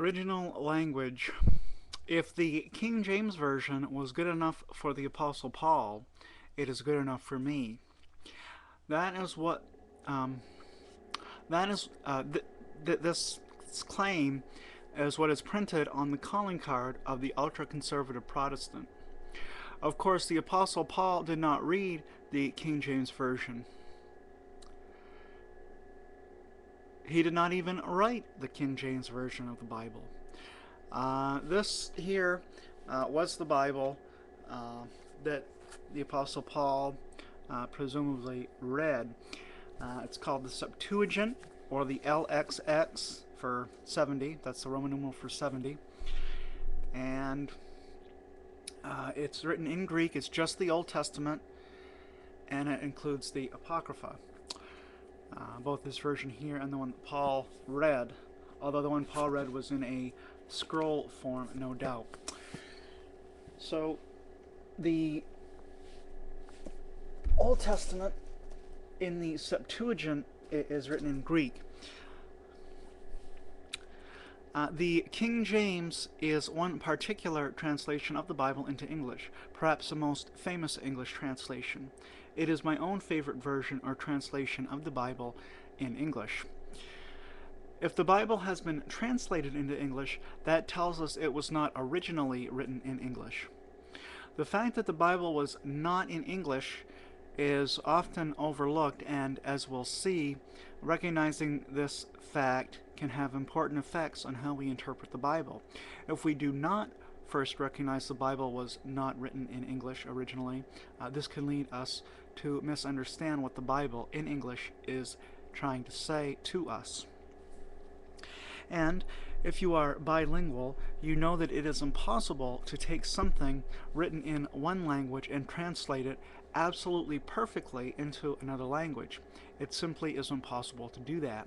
Original language. If the King James Version was good enough for the Apostle Paul, it is good enough for me. That is what. Um, that is this claim is what is printed on the calling card of the ultra-conservative Protestant. Of course, the Apostle Paul did not read the King James Version. He did not even write the King James Version of the Bible. This here was the Bible that the Apostle Paul presumably read. It's called the Septuagint, or the LXX for 70. That's the Roman numeral for 70. And it's written in Greek. It's just the Old Testament, and it includes the Apocrypha. Both this version here and the one that Paul read, although the one Paul read was in a scroll form, no doubt. So the Old Testament in the Septuagint is written in Greek. The King James is one particular translation of the Bible into English, perhaps the most famous English translation. It is my own favorite version or translation of the Bible in English. If the Bible has been translated into English, that tells us it was not originally written in English. The fact that the Bible was not in English is often overlooked, and as we'll see, recognizing this fact can have important effects on how we interpret the Bible. If we do not first recognize the Bible was not written in English originally, this can lead us to misunderstand what the Bible in English is trying to say to us. And if you are bilingual, you know that it is impossible to take something written in one language and translate it absolutely perfectly into another language. It simply is impossible to do that.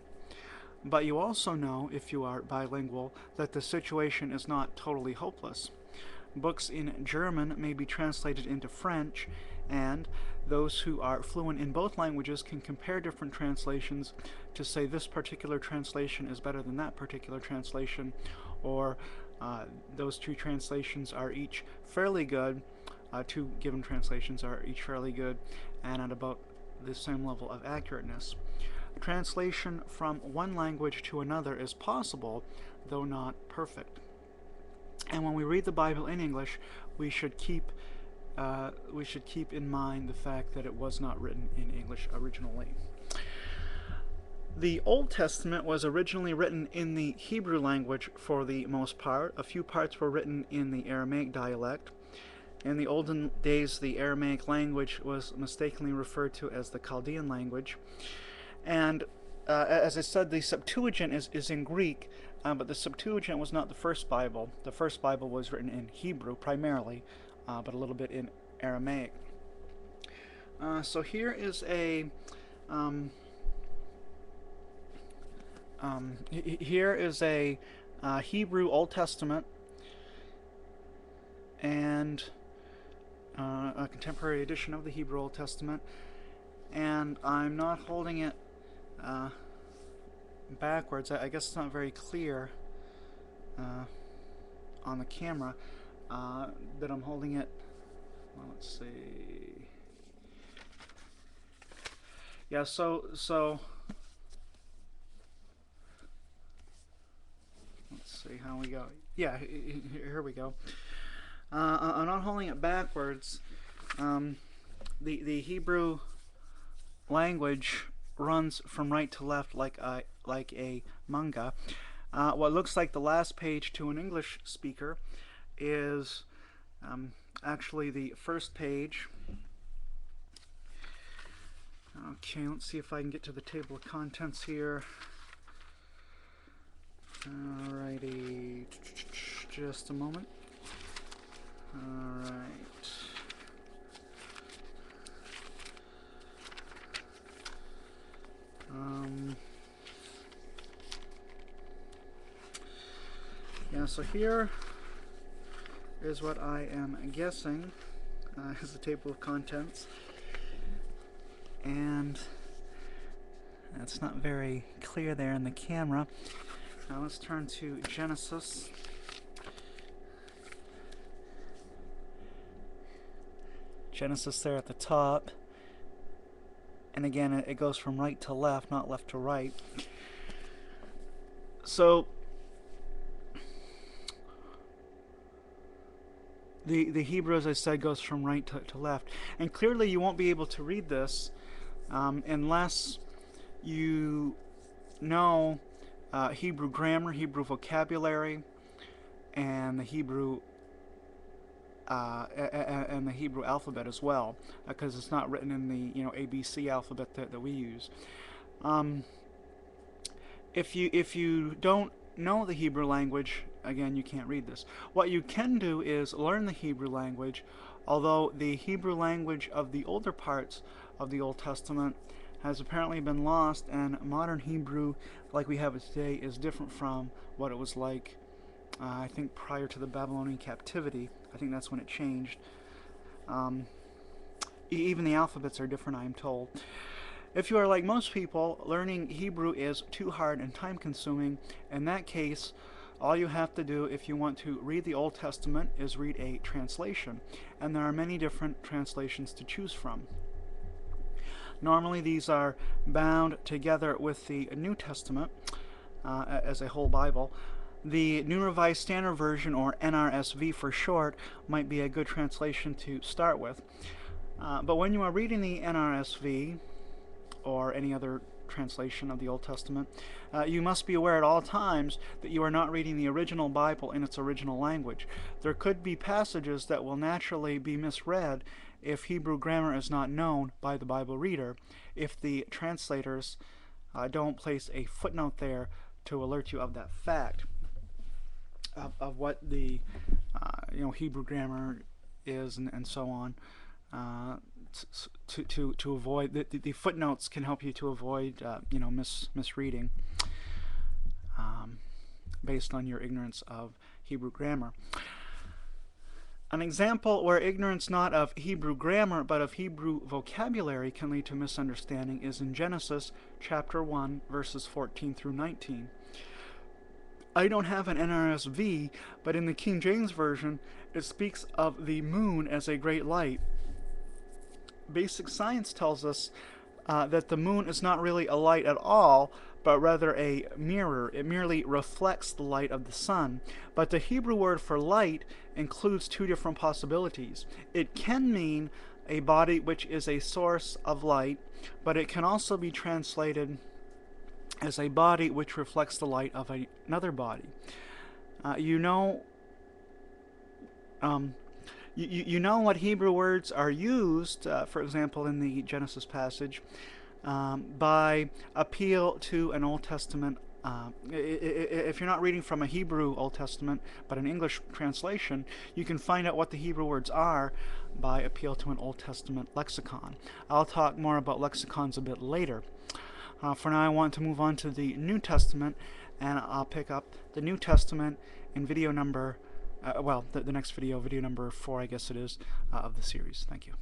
But you also know, if you are bilingual, that the situation is not totally hopeless. Books in German may be translated into French, and those who are fluent in both languages can compare different translations to say this particular translation is better than that particular translation, or those two translations are each fairly good, two given translations are each fairly good and at about the same level of accurateness. Translation from one language to another is possible, though not perfect. And when we read the Bible in English, we should keep in mind the fact that it was not written in English originally. The Old Testament was originally written in the Hebrew language for the most part. A few parts were written in the Aramaic dialect. In the olden days, the Aramaic language was mistakenly referred to as the Chaldean language. And as I said, the Septuagint is in Greek, but the Septuagint was not the first Bible. The first Bible was written in Hebrew primarily, but a little bit in Aramaic. So here is a Hebrew Old Testament and a contemporary edition of the Hebrew Old Testament, and I'm not holding it backwards. I guess it's not very clear on the camera that I'm holding it. Well, let's see. Yeah, so let's see how we go. Yeah, here we go. I'm not holding it backwards. The Hebrew language runs from right to left like a manga. What looks like the last page to an English speaker is actually the first page. Okay, let's see if I can get to the table of contents here. Alrighty, just a moment. Alright. Yeah, so here is what I am guessing is the table of contents. And it's not very clear there in the camera. Now let's turn to Genesis. Genesis there at the top. And again, it goes from right to left, not left to right. So the Hebrew, as I said, goes from right to left. And clearly you won't be able to read this unless you know Hebrew grammar, Hebrew vocabulary, and the Hebrew alphabet as well, because it's not written in the ABC alphabet that we use. If you don't know the Hebrew language, again, you can't read this. What you can do is learn the Hebrew language, although the Hebrew language of the older parts of the Old Testament has apparently been lost, and modern Hebrew, like we have it today, is different from what it was like, I think, prior to the Babylonian captivity. I think that's when it changed. Even the alphabets are different, I am told. If you are like most people, learning Hebrew is too hard and time-consuming. In that case, all you have to do if you want to read the Old Testament is read a translation, and there are many different translations to choose from. Normally these are bound together with the New Testament as a whole Bible. The New Revised Standard Version, or NRSV for short, might be a good translation to start with. But when you are reading the NRSV, or any other translation of the Old Testament, you must be aware at all times that you are not reading the original Bible in its original language. There could be passages that will naturally be misread if Hebrew grammar is not known by the Bible reader, if the translators don't place a footnote there to alert you of that fact, of what the Hebrew grammar is, and so on. To avoid the footnotes can help you to avoid misreading based on your ignorance of Hebrew grammar. An example where ignorance not of Hebrew grammar but of Hebrew vocabulary can lead to misunderstanding is in Genesis chapter 1 verses 14 through 19. I don't have an NRSV, but in the King James Version it speaks of the moon as a great light. Basic science tells us that the moon is not really a light at all, but rather a mirror. It merely reflects the light of the sun. But the Hebrew word for light includes two different possibilities. It can mean a body which is a source of light, but it can also be translated as a body which reflects the light of another body. You know what Hebrew words are used, for example, in the Genesis passage, by appeal to an Old Testament. If you're not reading from a Hebrew Old Testament, but an English translation, you can find out what the Hebrew words are by appeal to an Old Testament lexicon. I'll talk more about lexicons a bit later. For now, I want to move on to the New Testament, and I'll pick up the New Testament in video number, the next video, video number 4, I guess it is, of the series. Thank you.